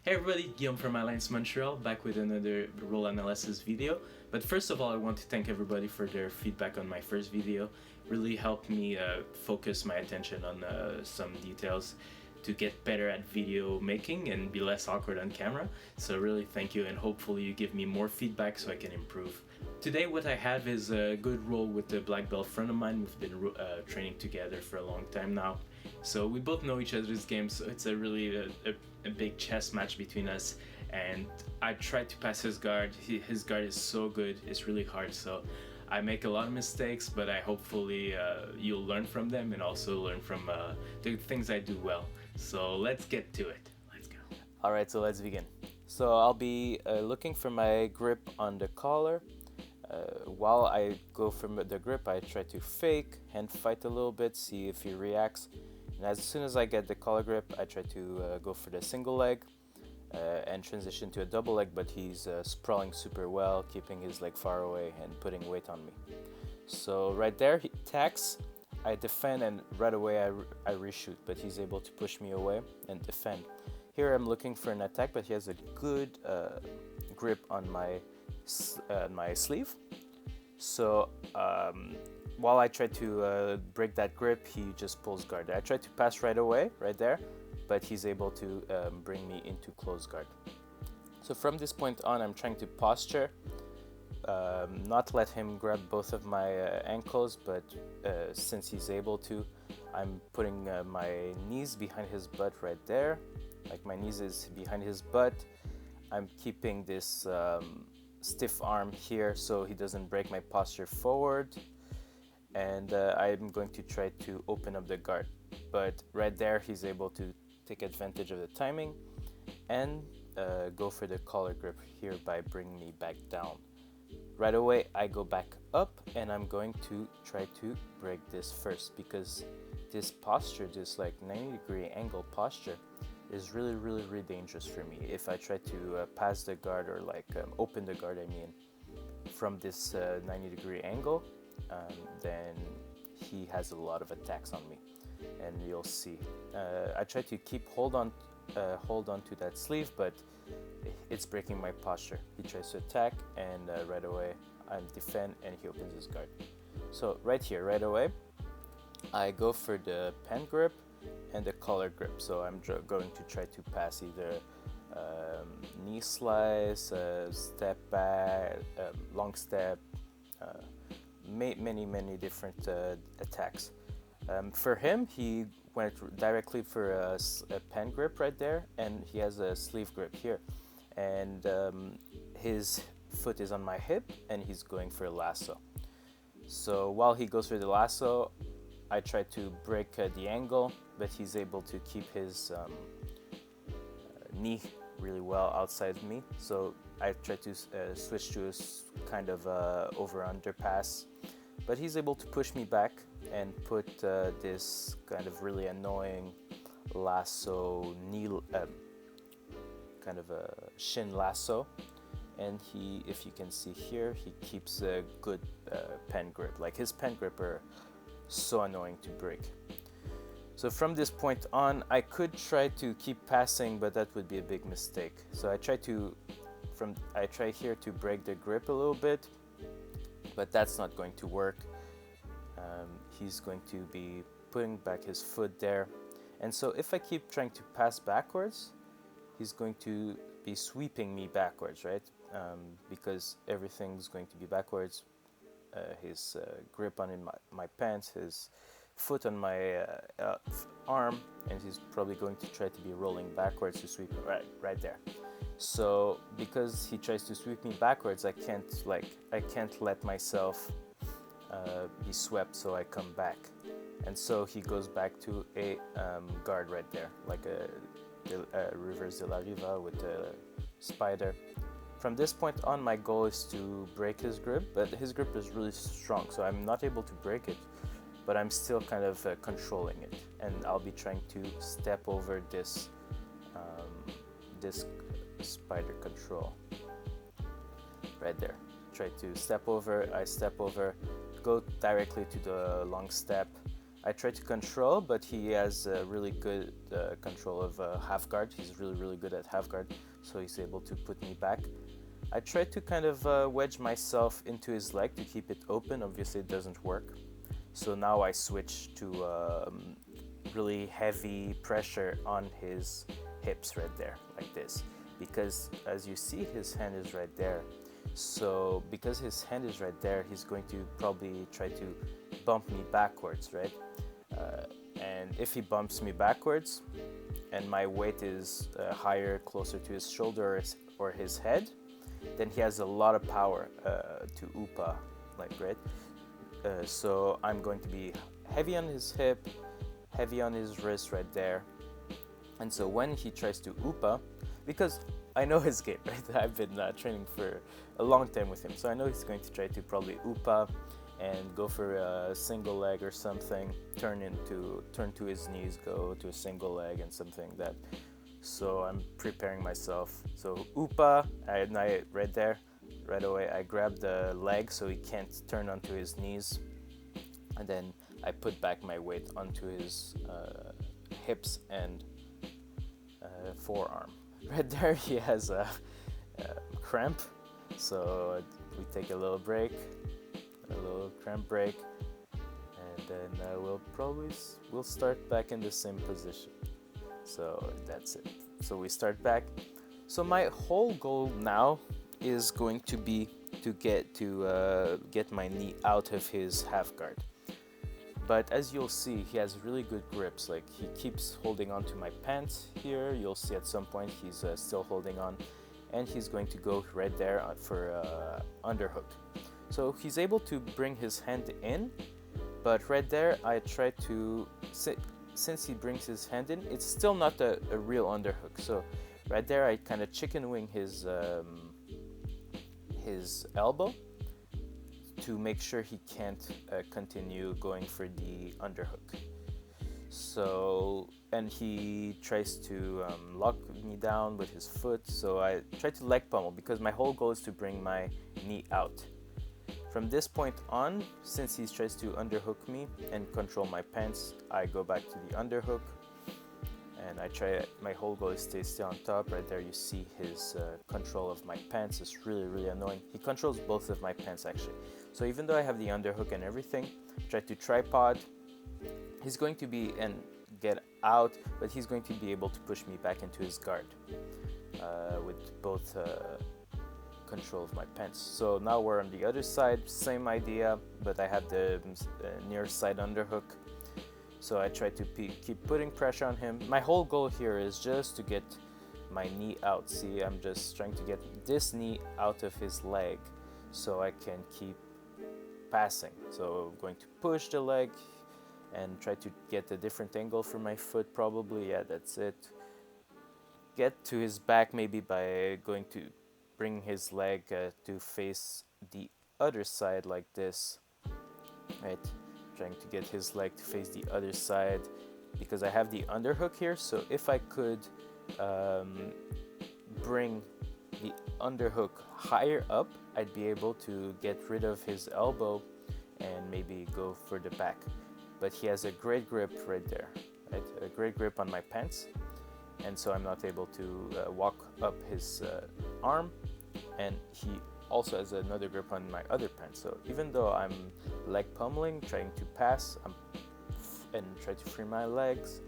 Hey everybody, Guillaume from Alliance Montreal, back with another role analysis video. But first of all, I want to thank everybody for their feedback on my first video. Really helped me focus my attention on some details to get better at video making and be less awkward on camera. So really thank you, and hopefully you give me more feedback so I can improve. Today what I have is a good role with a black belt friend of mine. We've been training together for a long time now. So we both know each other's games, so it's a really a big chess match between us. And I tried to pass his guard. His guard is so good, it's really hard. So I make a lot of mistakes, but I hopefully you'll learn from them and also learn from the things I do well. So let's get to it. Let's go. All right, so let's begin. So I'll be looking for my grip on the collar. While I go for the grip, I try to fake, hand fight a little bit, see if he reacts. And as soon as I get the collar grip, I try to go for the single leg and transition to a double leg, but he's sprawling super well, keeping his leg far away and putting weight on me. So right there, he attacks, I defend, and right away I reshoot, but he's able to push me away and defend. Here I'm looking for an attack, but he has a good grip on my sleeve. So while I try to break that grip, he just pulls guard. I try to pass right away, right there, but he's able to bring me into close guard. So from this point on, I'm trying to posture, not let him grab both of my ankles, but since he's able to, I'm putting my knees behind his butt right there. Like my knees is behind his butt. I'm keeping this stiff arm here so he doesn't break my posture forward, and I'm going to try to open up the guard, but right there he's able to take advantage of the timing and go for the collar grip here by bringing me back down. Right away I go back up, and I'm going to try to break this first, because this posture, this like 90-degree angle posture, is really dangerous for me. If I try to pass the guard or like open the guard, I mean, from this 90-degree angle, then he has a lot of attacks on me, and you'll see. I try to keep hold on to that sleeve, but it's breaking my posture. He tries to attack, and right away I defend, and he opens his guard. So right here, right away, I go for the pen grip and the collar grip. So I'm going to try to pass either knee slice, step back, long step, many different attacks. For him, he went directly for a pen grip right there, and he has a sleeve grip here, and his foot is on my hip, and he's going for a lasso. So while he goes for the lasso, I try to break the angle, but he's able to keep his knee really well outside me. So I try to switch to a kind of over-under pass, but he's able to push me back and put this kind of really annoying lasso knee, kind of a shin lasso. And he, if you can see here, he keeps a good pen grip. Like his pen grip are so annoying to break. So from this point on, I could try to keep passing, but that would be a big mistake. So I try here to break the grip a little bit, but that's not going to work. He's going to be putting back his foot there, and so if I keep trying to pass backwards, he's going to be sweeping me backwards, right? Because everything's going to be backwards. His grip on my pants, his foot on my arm, and he's probably going to try to be rolling backwards to sweep right there. So because he tries to sweep me backwards, I can't let myself be swept, so I come back, and so he goes back to a guard right there, like a reverse de la riva with a spider. From this point on, my goal is to break his grip, but his grip is really strong, so I'm not able to break it, but I'm still kind of controlling it, and I'll be trying to step over this spider control right there. Try to step over, I step over, go directly to the long step. I try to control, but he has really good control of half guard. He's really good at half guard, so he's able to put me back. I try to kind of wedge myself into his leg to keep it open. Obviously it doesn't work. So now I switch to really heavy pressure on his hips right there, like this. Because as you see, his hand is right there. So because his hand is right there, he's going to probably try to bump me backwards, right? And if he bumps me backwards and my weight is higher, closer to his shoulder or his head, then he has a lot of power to upa, like, right? So I'm going to be heavy on his hip, heavy on his wrist right there. And so when he tries to upa, because I know his game, right? I've been training for a long time with him, so I know he's going to try to probably upa and go for a single leg or something, turn to his knees, go to a single leg and something like that. So I'm preparing myself. So upa, and I right there, right away I grab the leg so he can't turn onto his knees, and then I put back my weight onto his hips and forearm. Right there he has a cramp, so we take a little break, a little cramp break, and then we'll start back in the same position. So that's it. So we start back. So my whole goal now is going to be to get my knee out of his half guard. But as you'll see, he has really good grips. Like, he keeps holding on to my pants here. You'll see at some point he's still holding on, and he's going to go right there for underhook. So he's able to bring his hand in, but right there I try to, since he brings his hand in, it's still not a real underhook. So right there I kind of chicken wing his elbow to make sure he can't continue going for the underhook. So, and he tries to lock me down with his foot, so I try to leg pummel because my whole goal is to bring my knee out. From this point on, since he tries to underhook me and control my pants, I go back to the underhook, and I try, my whole goal is to stay on top. Right there you see his control of my pants. It's really annoying. He controls both of my pants actually. So even though I have the underhook and everything, try to tripod, he's going to be and get out, but he's going to be able to push me back into his guard with both control of my pants. So now we're on the other side, same idea, but I have the near side underhook. So I try to keep putting pressure on him. My whole goal here is just to get my knee out. See, I'm just trying to get this knee out of his leg so I can keep passing. So I'm going to push the leg and try to get a different angle for my foot probably. Yeah, that's it. Get to his back maybe by going to bring his leg to face the other side like this, right? Trying to get his leg to face the other side because I have the underhook here. So if I could bring the underhook higher up, I'd be able to get rid of his elbow and maybe go for the back. But he has a great grip right there, right? A great grip on my pants, and so I'm not able to walk up his arm, and he also has another grip on my other pants. So even though I'm leg pummeling, trying to pass and try to free my legs,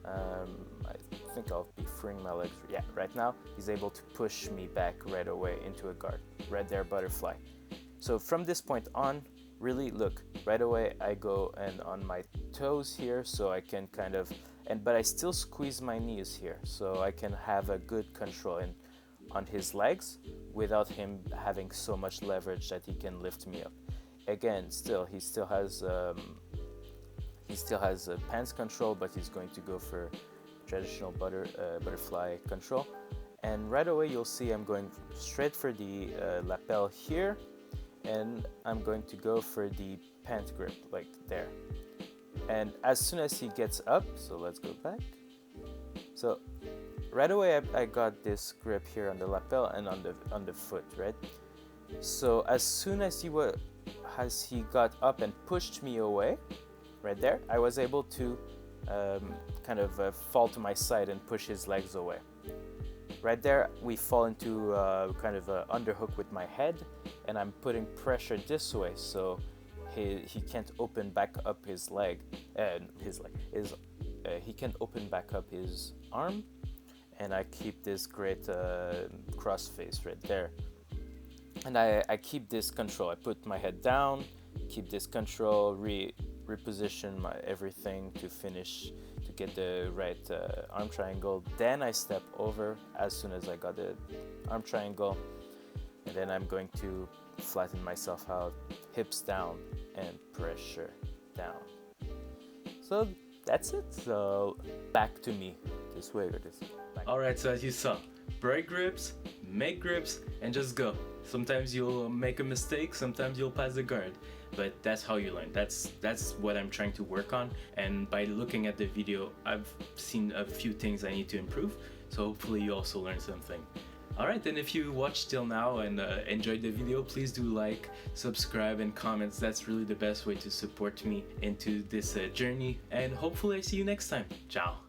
I think I'll be freeing my legs. Yeah, right now he's able to push me back right away into a guard. Right there, butterfly. So from this point on, really look, right away I go and on my toes here, so I can kind of, but I still squeeze my knees here, so I can have a good control on his legs without him having so much leverage that he can lift me up. Again, he still has pants control, but he's going to go for traditional butterfly control. And right away you'll see I'm going straight for the lapel here, and I'm going to go for the pant grip like there. And as soon as he gets up, so let's go back. So right away I got this grip here on the lapel and on the foot, right? So as soon as he got up and pushed me away, right there, I was able to kind of fall to my side and push his legs away. Right there, we fall into kind of an underhook with my head, and I'm putting pressure this way, so he can't open back up his leg, he can open back up his arm, and I keep this great cross face right there. And I keep this control. I put my head down, keep this control, reposition my everything to finish, to get the right arm triangle. Then I step over as soon as I got the arm triangle, and then I'm going to flatten myself out, hips down, and pressure down. So that's it. So back to me, this way or this way. Alright, so as you saw, break grips, make grips, and just go. Sometimes you'll make a mistake, sometimes you'll pass the guard, but that's how you learn. That's what I'm trying to work on, and by looking at the video, I've seen a few things I need to improve, so hopefully you also learn something. Alright, then if you watched till now and enjoyed the video, please do like, subscribe, and comments. That's really the best way to support me into this journey, and hopefully I see you next time. Ciao!